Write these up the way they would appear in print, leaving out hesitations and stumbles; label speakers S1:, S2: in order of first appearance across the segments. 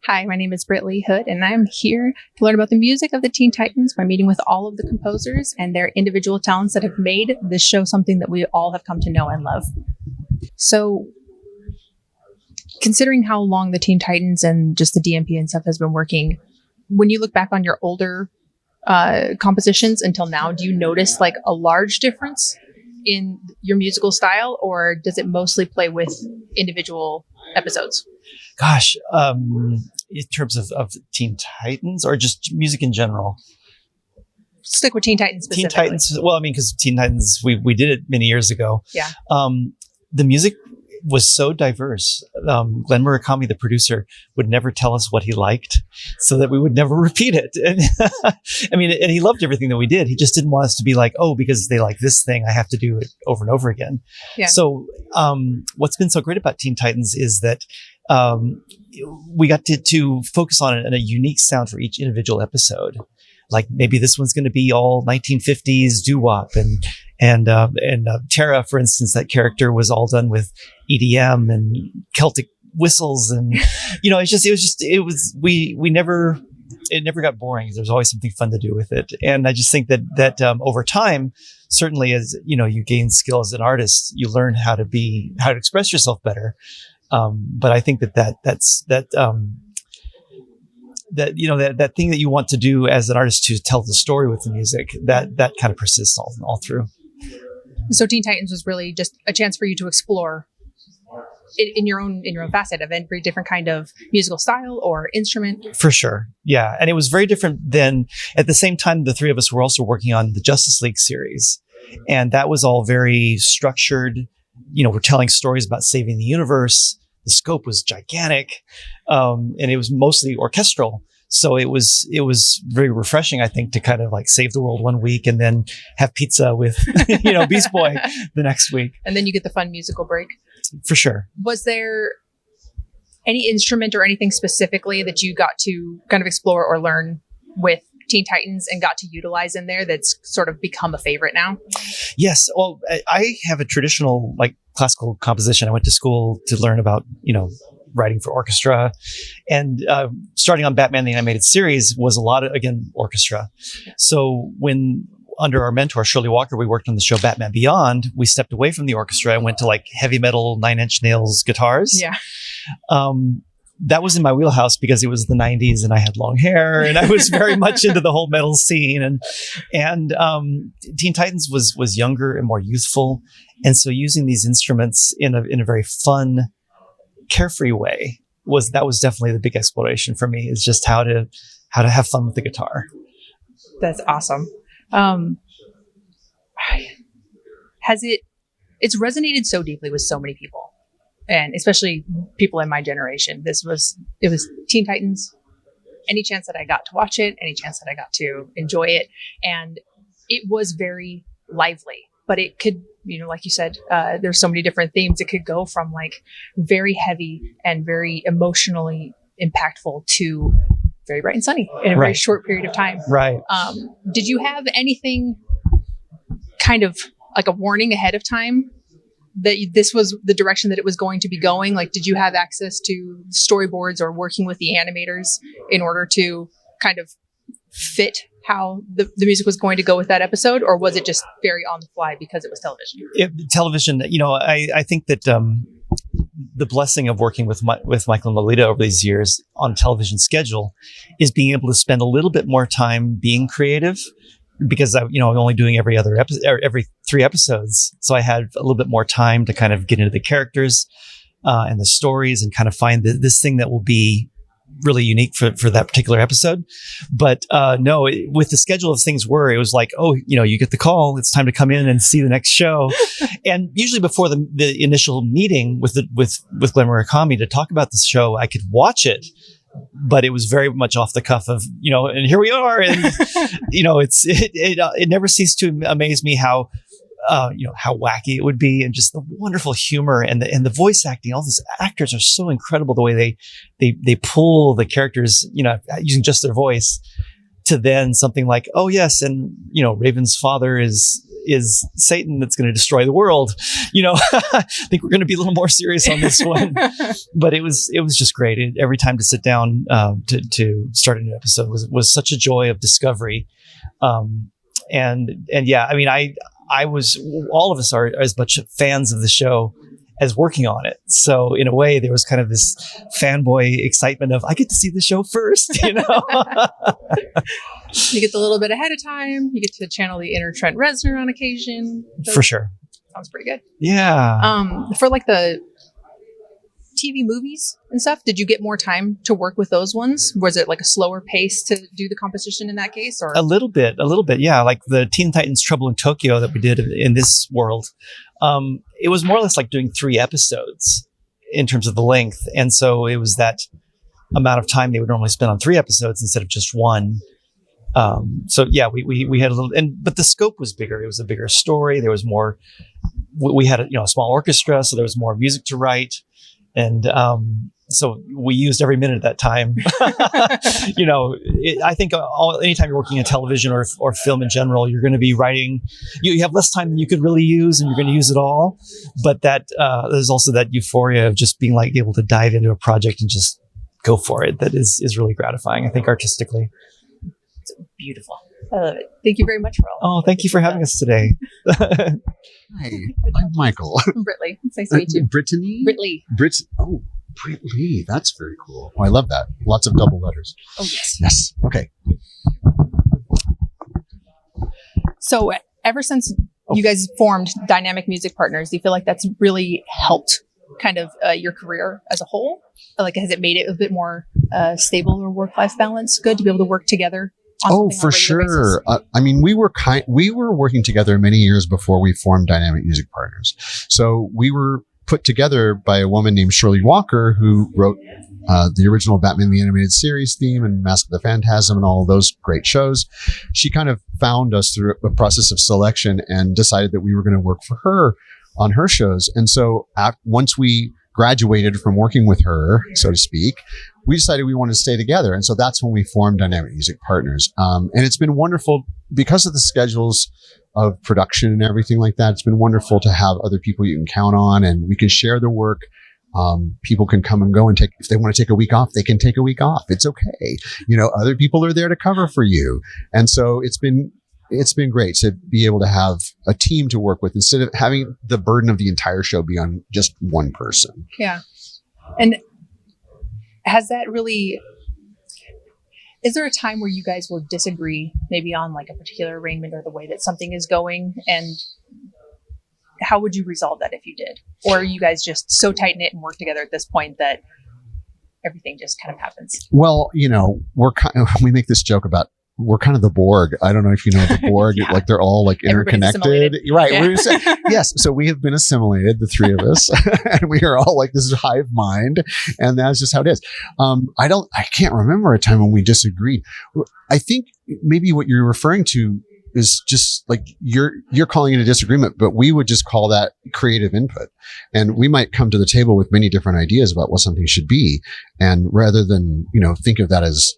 S1: Hi, my name is Britt-Lee Hood, and I'm here to learn about the music of the Teen Titans by meeting with all of the composers and their individual talents that have made this show something that we all have come to know and love. So, considering how long the Teen Titans and just the DMP and stuff has been working, when you look back on your older compositions until now, do you notice like a large difference in your musical style, or does it mostly play with individual episodes?
S2: Gosh, in terms of Teen Titans or just music in general?
S1: Stick with Teen Titans specifically.
S2: Teen Titans, well, I mean, because Teen Titans, we did it many years ago.
S1: Yeah.
S2: The music was so diverse. Glenn Murakami, the producer, would never tell us what he liked so that we would never repeat it. And I mean, and he loved everything that we did. He just didn't want us to be like, oh, because they like this thing, I have to do it over and over again. Yeah. So what's been so great about Teen Titans is that we got to focus on it in a unique sound for each individual episode. Like maybe this one's going to be all 1950s doo-wop and Tara, for instance, that character was all done with EDM and Celtic whistles, and it never got boring. There's always something fun to do with it, and I just think that over time, certainly as you gain skill as an artist, you learn how to express yourself better. But I think that thing that you want to do as an artist to tell the story with the music, that kind of persists all through.
S1: So Teen Titans was really just a chance for you to explore in your own facet of every different kind of musical style or instrument. For sure.
S2: Yeah. And it was very different than, at the same time, the three of us were also working on the Justice League series. And that was all very structured. We're telling stories about saving the universe. The scope was gigantic. And it was mostly orchestral. So it was very refreshing, I think, to kind of like save the world one week and then have pizza with, Beast Boy the next week.
S1: And then you get the fun musical break.
S2: For sure.
S1: Was there any instrument or anything specifically that you got to kind of explore or learn with Teen Titans and got to utilize in there that's sort of become a favorite now?
S2: Yes. Well, I have a traditional like classical composition. I went to school to learn about, writing for orchestra, and starting on Batman the Animated Series was a lot of, again, orchestra. So when under our mentor, Shirley Walker, we worked on the show Batman Beyond, we stepped away from the orchestra and went to like heavy metal, 9 Inch Nails guitars.
S1: Yeah.
S2: That was in my wheelhouse because it was the 90s and I had long hair and I was very much into the whole metal scene. And Teen Titans was younger and more youthful. And so using these instruments in a very fun, carefree way was definitely the big exploration for me, is just how to have fun with the guitar.
S1: That's awesome. It's resonated so deeply with so many people, and especially people in my generation. It was Teen Titans. Any chance that I got to watch it, any chance that I got to enjoy it, and it was very lively. But it could, like you said, there's so many different themes. It could go from like very heavy and very emotionally impactful to very bright and sunny in a very short period of time.
S2: Right.
S1: Did you have anything kind of like a warning ahead of time that this was the direction that it was going to be going? Like, did you have access to storyboards or working with the animators in order to kind of fit how the music was going to go with that episode? Or was it just very on the fly because it was television?
S2: Television, I think that the blessing of working with Michael and Lolita over these years on a television schedule is being able to spend a little bit more time being creative, because I'm only doing every 3 episodes. So I had a little bit more time to kind of get into the characters and the stories and kind of find this thing that will be really unique for that particular episode. But with the schedule of things it was like, you get the call, it's time to come in and see the next show. And usually before the initial meeting with Glenn Murakami to talk about the show, I could watch it, but it was very much off the cuff of, and here we are. And, it never ceased to amaze me how wacky it would be, and just the wonderful humor and the voice acting. All these actors are so incredible, the way they pull the characters, using just their voice, to then something like, oh yes, and Raven's father is is Satan that's going to destroy the world. I think we're going to be a little more serious on this one. But it was just great. Every time to sit down to start a new episode was such a joy of discovery. And yeah, I mean, all of us are as much fans of the show as working on it. So in a way, there was kind of this fanboy excitement of, I get to see the show first,
S1: You get the little bit ahead of time. You get to channel the inner Trent Reznor on occasion.
S2: For sure.
S1: Sounds pretty good.
S2: Yeah.
S1: For like the TV movies and stuff, did you get more time to work with those ones? Was it like a slower pace to do the composition in that case? Or
S2: a little bit. Yeah. Like the Teen Titans Trouble in Tokyo that we did in this world. It was more or less like doing 3 episodes in terms of the length. And so it was that amount of time they would normally spend on 3 episodes instead of just 1. So yeah, we had a little, but the scope was bigger. It was a bigger story. There was more, we had a small orchestra, so there was more music to write. And, so we used every minute of that time. I think anytime you're working in television or film in general, you're going to be writing, you have less time than you could really use, and you're going to use it all. But that, there's also that euphoria of just being like able to dive into a project and just go for it. That is really gratifying, I think, artistically.
S1: It's beautiful. I love it. Thank you very much for all.
S2: Oh, thank you for having us today.
S3: Hi, I'm Michael.
S1: Britley. It's nice to meet you.
S3: Brittany?
S1: Britley.
S3: Britley. That's very cool. Oh, I love that. Lots of double letters.
S1: Oh, yes.
S3: Yes. Okay.
S1: So ever since you guys formed Dynamic Music Partners, do you feel like that's really helped kind of your career as a whole? Like, has it made it a bit more stable or work-life balance good to be able to work together?
S3: Oh, for sure. I mean, we were working together many years before we formed Dynamic Music Partners. So we were put together by a woman named Shirley Walker, who wrote the original Batman the Animated Series theme and Mask of the Phantasm and all of those great shows. She kind of found us through a process of selection and decided that we were going to work for her on her shows. And so once we graduated from working with her, so to speak, we decided we wanted to stay together. And so that's when we formed Dynamic Music Partners. And it's been wonderful because of the schedules of production and everything like that. It's been wonderful to have other people you can count on, and we can share the work. People can come and go and if they want to take a week off, they can take a week off. It's okay. Other people are there to cover for you. And so it's been great to be able to have a team to work with instead of having the burden of the entire show be on just one person.
S1: Yeah. And has that really, is there a time where you guys will disagree maybe on like a particular arrangement or the way that something is going? And how would you resolve that if you did? Or are you guys just so tight knit and work together at this point that everything just kind of happens?
S3: Well, we make this joke about we're kind of the Borg. I don't know if you know the Borg. Yeah. Like they're all like interconnected. Right. Yeah. Yes. So we have been assimilated, the 3 of us, and we are all like, this is hive mind. And that's just how it is. I can't remember a time when we disagreed. I think maybe what you're referring to is just like you're calling it a disagreement, but we would just call that creative input. And we might come to the table with many different ideas about what something should be. And rather than, think of that as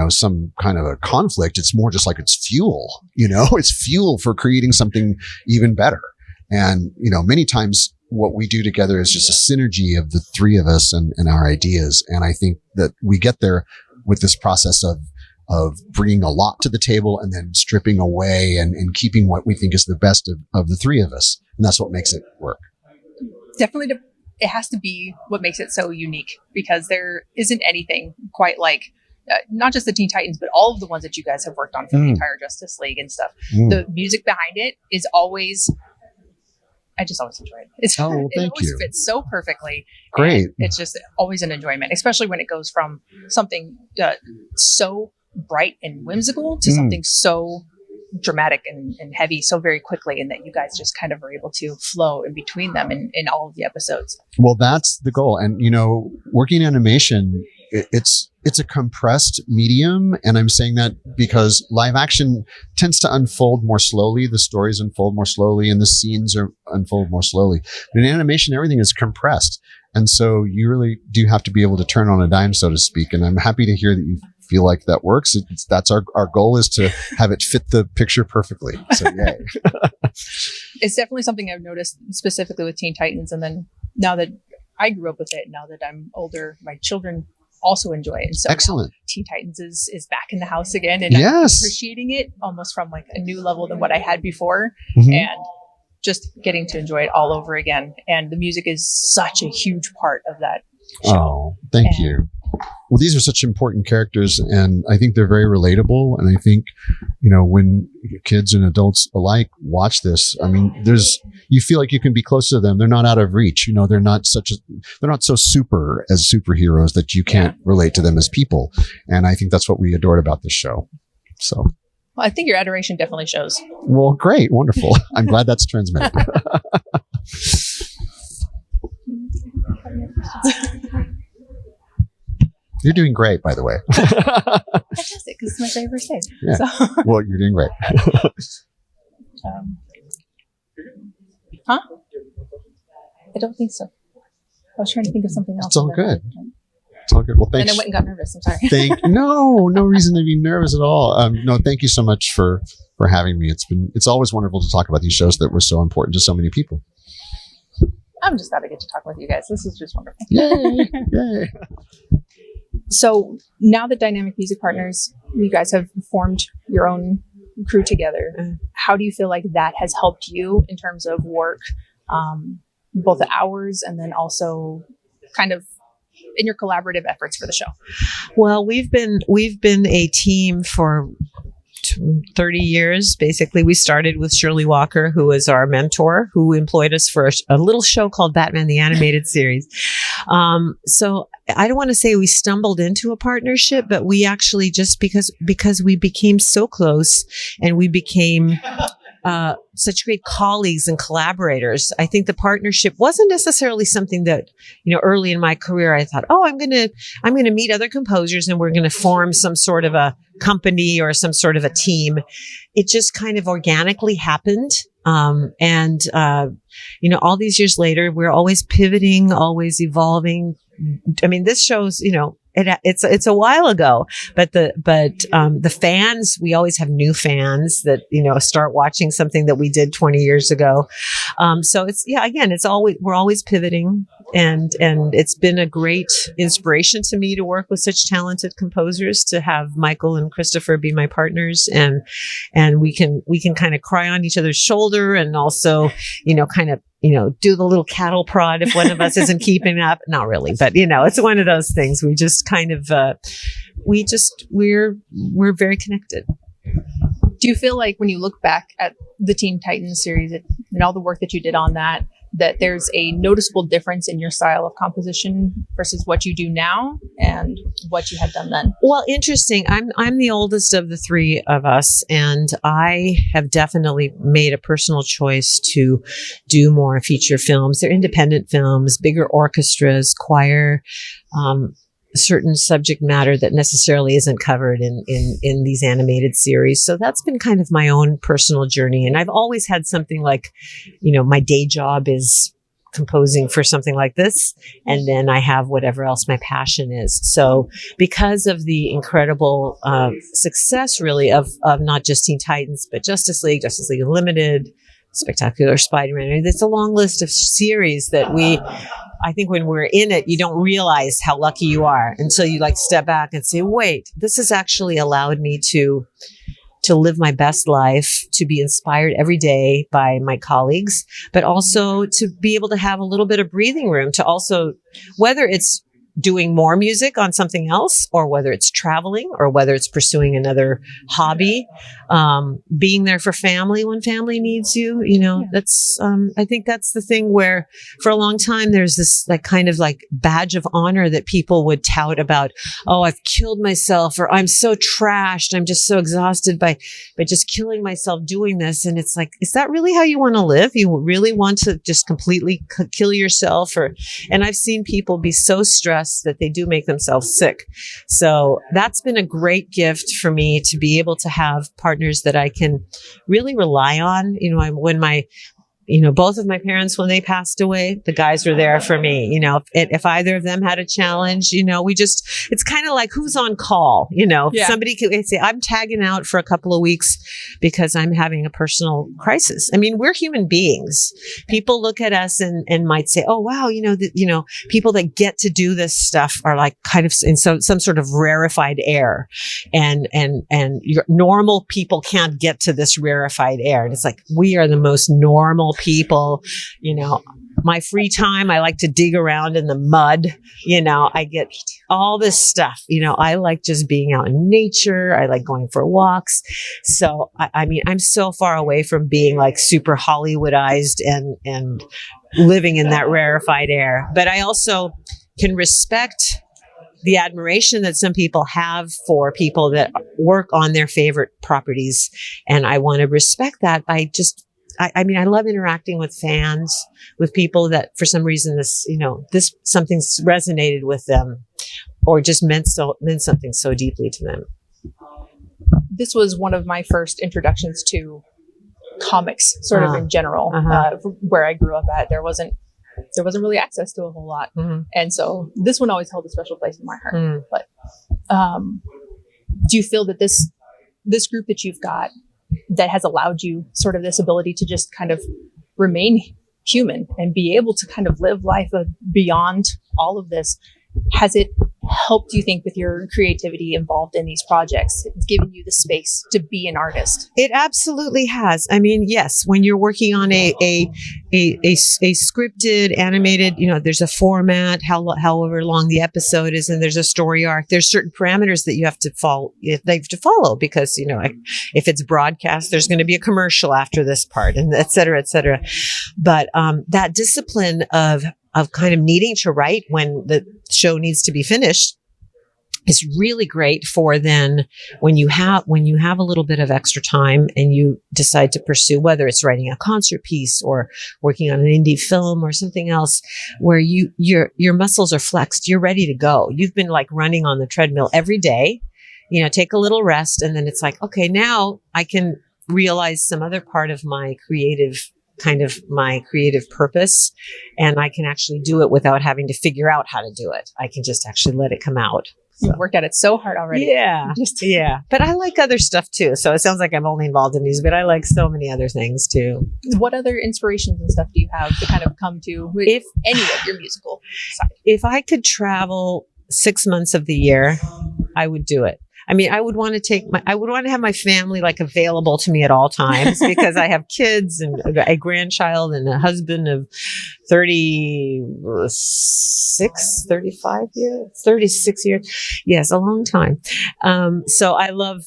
S3: some kind of a conflict, it's more just like it's fuel, it's fuel for creating something even better. And, many times what we do together is just a synergy of the 3 of us and our ideas. And I think that we get there with this process of bringing a lot to the table and then stripping away and keeping what we think is the best of the 3 of us. And that's what makes it work.
S1: Definitely. It has to be what makes it so unique, because there isn't anything quite like not just the Teen Titans, but all of the ones that you guys have worked on for the entire Justice League and stuff. The music behind it is always, I just always enjoy it. It always fits so perfectly.
S3: Great.
S1: It's just always an enjoyment, especially when it goes from something so bright and whimsical to something so dramatic and heavy so very quickly, and that you guys just kind of are able to flow in between them in all of the episodes.
S3: Well, that's the goal. And, working animation, it's a compressed medium. And I'm saying that because live action tends to unfold more slowly. The stories unfold more slowly and the scenes unfold more slowly. But in animation, everything is compressed. And so you really do have to be able to turn on a dime, so to speak. And I'm happy to hear that you feel like that works. That's our goal, is to have it fit the picture perfectly. So yay.
S1: It's definitely something I've noticed specifically with Teen Titans. And then now that I grew up with it, now that I'm older, my children also enjoy it. And so
S3: excellent.
S1: Teen Titans is back in the house again, and
S3: yes.
S1: I'm appreciating it almost from like a new level than what I had before.
S3: Mm-hmm.
S1: And just getting to enjoy it all over again. And the music is such a huge part of that show.
S3: Oh, thank you. Well, these are such important characters, and I think they're very relatable. And I think, when kids and adults alike watch this, I mean, you feel like you can be close to them. They're not out of reach. They're not so super as superheroes that you can't relate to them as people. And I think that's what we adored about this show. So.
S1: Well, I think your adoration definitely shows.
S3: Well, great. Wonderful. I'm glad that's transmitted. You're doing great, by the way.
S1: Fantastic, because it's my favorite day.
S3: Yeah.
S1: So.
S3: Well, you're doing great.
S1: Huh? I don't think so. I was trying to think of something else.
S3: It's all good. It's all good. Well, thanks.
S1: And I went and got nervous. I'm sorry.
S3: No reason to be nervous at all. No, thank you so much for having me. It's always wonderful to talk about these shows that were so important to so many people.
S1: I'm just glad I get to talk with you guys. This is just wonderful.
S3: Yay! Yay!
S1: So now that Dynamic Music Partners, you guys have formed your own crew together. How do you feel like that has helped you in terms of work, both the hours and then also kind of in your collaborative efforts for the show?
S4: Well, we've been a team for 30 years. Basically, we started with Shirley Walker, who was our mentor, who employed us for a little show called Batman the Animated Series. So I don't want to say we stumbled into a partnership, but we actually, just because we became so close and we became such great colleagues and collaborators. I think the partnership wasn't necessarily something that, early in my career, I thought, I'm going to meet other composers and we're going to form some sort of a company or some sort of a team. It just kind of organically happened. All these years later, we're always pivoting, always evolving. I mean, this shows, it's a while ago, but the fans, we always have new fans that, start watching something that we did 20 years ago. So we're always pivoting, and it's been a great inspiration to me to work with such talented composers, to have Michael and Kristopher be my partners, and we can kind of cry on each other's shoulder, and also, do the little cattle prod if one of us isn't keeping up. Not really, but it's one of those things. We just kind of, we're very connected.
S1: Do you feel like when you look back at the Teen Titans series and all the work that you did on that there's a noticeable difference in your style of composition versus what you do now and what you had done then?
S4: Well, interesting. I'm the oldest of the three of us, and I have definitely made a personal choice to do more feature films. They're independent films, bigger orchestras, choir, certain subject matter that necessarily isn't covered in these animated series. So that's been kind of my own personal journey. And I've always had something like, my day job is composing for something like this. And then I have whatever else my passion is. So because of the incredible success really of not just Teen Titans, but Justice League Unlimited, Spectacular Spider-Man. It's a long list of series that I think when we're in it, you don't realize how lucky you are until you step back and say, wait, this has actually allowed me to live my best life, to be inspired every day by my colleagues, but also to be able to have a little bit of breathing room to also, whether it's doing more music on something else, or whether it's traveling, or whether it's pursuing another hobby, being there for family when family needs you, that's, I think that's the thing where for a long time, there's this kind of badge of honor that people would tout about, oh, I've killed myself, or I'm so trashed. I'm just so exhausted by just killing myself doing this. And it's is that really how you want to live? You really want to just completely kill yourself? And I've seen people be so stressed that they do make themselves sick. So that's been a great gift for me to be able to have partners that I can really rely on. When my both of my parents, when they passed away, the guys were there for me. If either of them had a challenge, it's kind of like who's on call, somebody could say, I'm tagging out for a couple of weeks because I'm having a personal crisis. I mean, we're human beings. People look at us and might say, oh, wow, people that get to do this stuff are like kind of in some sort of rarefied air, and your normal people can't get to this rarefied air. And it's like, we are the most normal people. My free time, I like to dig around in the mud. I get all this stuff. I like just being out in nature. I like going for walks. So, I'm so far away from being like super Hollywoodized and living in that rarefied air. But I also can respect the admiration that some people have for people that work on their favorite properties. And I want to respect that by I love interacting with fans, with people that for some reason this something's resonated with them or just meant something so deeply to them.
S1: This was one of my first introductions to comics, sort of in general, where I grew up at. There wasn't really access to a whole lot. Mm-hmm. And so this one always held a special place in my heart. Mm. But do you feel that this group that you've got that has allowed you sort of this ability to just kind of remain human and be able to kind of live life beyond all of this, has it helped you think with your creativity involved in these projects? It's given you the space to be an artist.
S4: It absolutely has. Yes, when you're working on a scripted, animated, there's a format, however long the episode is, and there's a story arc. There's certain parameters that you have to follow. Because if it's broadcast, there's going to be a commercial after this part, and et cetera, et cetera. But that discipline of kind of needing to write when the show needs to be finished is really great for then when you have a little bit of extra time and you decide to pursue, whether it's writing a concert piece or working on an indie film or something else where your muscles are flexed, you're ready to go. You've been like running on the treadmill every day, take a little rest. And then it's like, okay, now I can realize some other part of my creative purpose, and I can actually do it without having to figure out how to do it. I can just actually let it come out.
S1: So. You've worked at it so hard already.
S4: Yeah. Yeah. But I like other stuff too. So it sounds like I'm only involved in these, but I like so many other things too.
S1: What other inspirations and stuff do you have to kind of come to with any of your musical side?
S4: If I could travel 6 months of the year, I would do it. I would want to have my family like available to me at all times because I have kids and a grandchild and a husband of 36 years. Yes, a long time. So I love,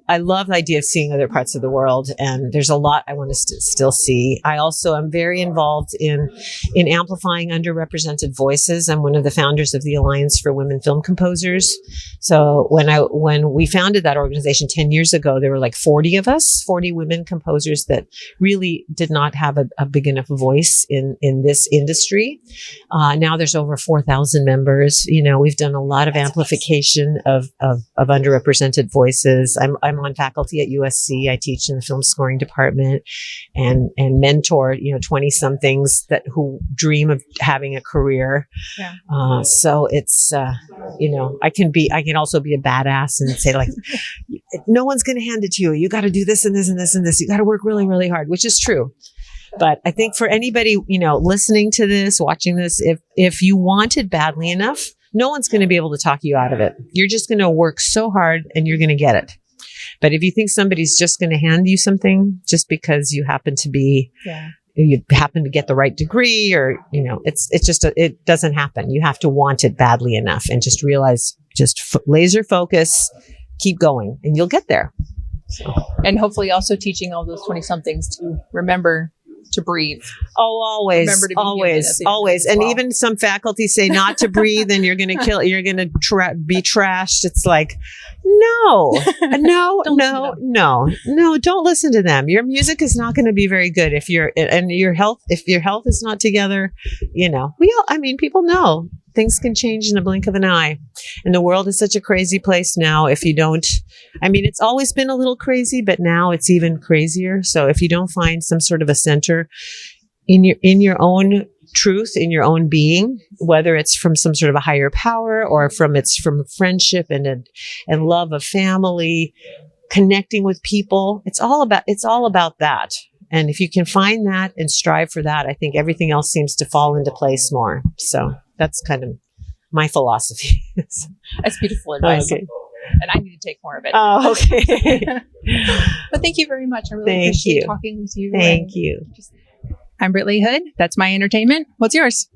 S4: I love the idea of seeing other parts of the world, and there's a lot I want to still see. I also am very involved in amplifying underrepresented voices. I'm one of the founders of the Alliance for Women Film Composers. So when we founded that organization 10 years ago, there were like 40 of us, 40 women composers that really did not have a big enough voice in this industry. Now there's over 4,000 members. We've done a lot of amplification of underrepresented voices. I'm on faculty at USC. I teach in the film scoring department and mentor, 20 somethings who dream of having a career. Yeah. So it's, I can also be a badass and say like, no one's going to hand it to you. You got to do this and this and this and this. You got to work really, really hard, which is true. But I think for anybody, listening to this, watching this, if you want it badly enough, no one's going to be able to talk you out of it. You're just going to work so hard and you're going to get it. But if you think somebody's just going to hand you something just because you happen to be, you happen to get the right degree or, it doesn't happen. You have to want it badly enough and just realize, laser focus, keep going and you'll get there.
S1: So. And hopefully also teaching all those 20 somethings to remember to breathe.
S4: Oh, always, always. And well. Even some faculty say not to breathe and you're going to kill, you're going to be trashed. It's like, no, don't listen to them. Your music is not going to be very good if your health is not together, people know things can change in a blink of an eye. And the world is such a crazy place now. If you don't, it's always been a little crazy, but now it's even crazier. So if you don't find some sort of a center, in your own truth, in your own being, whether it's from some sort of a higher power or from friendship and love of family, connecting with people. It's all about that. And if you can find that and strive for that, I think everything else seems to fall into place more. So that's kind of my philosophy.
S1: That's beautiful advice.
S4: Okay.
S1: And I need to take more of it.
S4: Oh, okay.
S1: But thank you very much. I really appreciate talking with you.
S4: Thank you.
S1: I'm Brittany Hood. That's my entertainment. What's yours?